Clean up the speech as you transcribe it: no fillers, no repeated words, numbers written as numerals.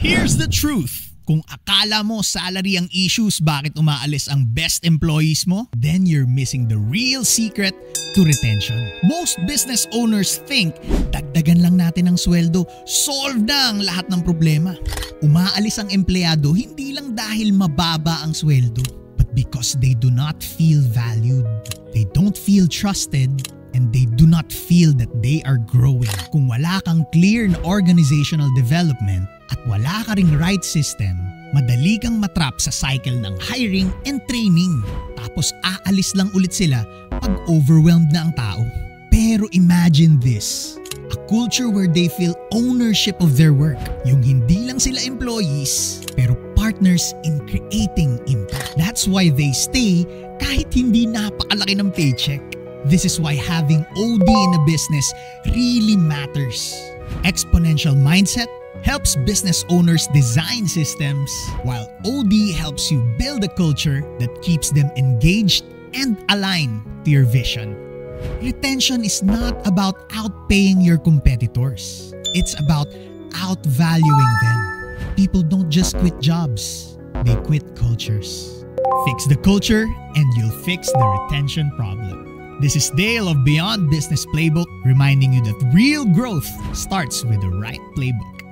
Here's the truth. Kung akala mo salary ang issues bakit umaalis ang best employees mo, then you're missing the real secret to retention. Most business owners think, dagdagan lang natin ang sweldo, solve na ang lahat ng problema. Umaalis ang empleyado hindi lang dahil mababa ang sweldo, but because they do not feel valued. They don't feel trusted, and they do not feel that they are growing. Kung wala kang clear na organizational development at wala ka ring right system, madali kang matrap sa cycle ng hiring and training. Tapos aalis lang ulit sila pag overwhelmed na ang tao. Pero imagine this, a culture where they feel ownership of their work. Yung hindi lang sila employees, pero partners in creating impact. That's why they stay kahit hindi napakalaki ng paycheck. This is why having OD in a business really matters. Exponential mindset helps business owners design systems, while OD helps you build a culture that keeps them engaged and aligned to your vision. Retention is not about outpaying your competitors. It's about outvaluing them. People don't just quit jobs, they quit cultures. Fix the culture and you'll fix the retention problem. This is Dale of Beyond Business Playbook, reminding you that real growth starts with the right playbook.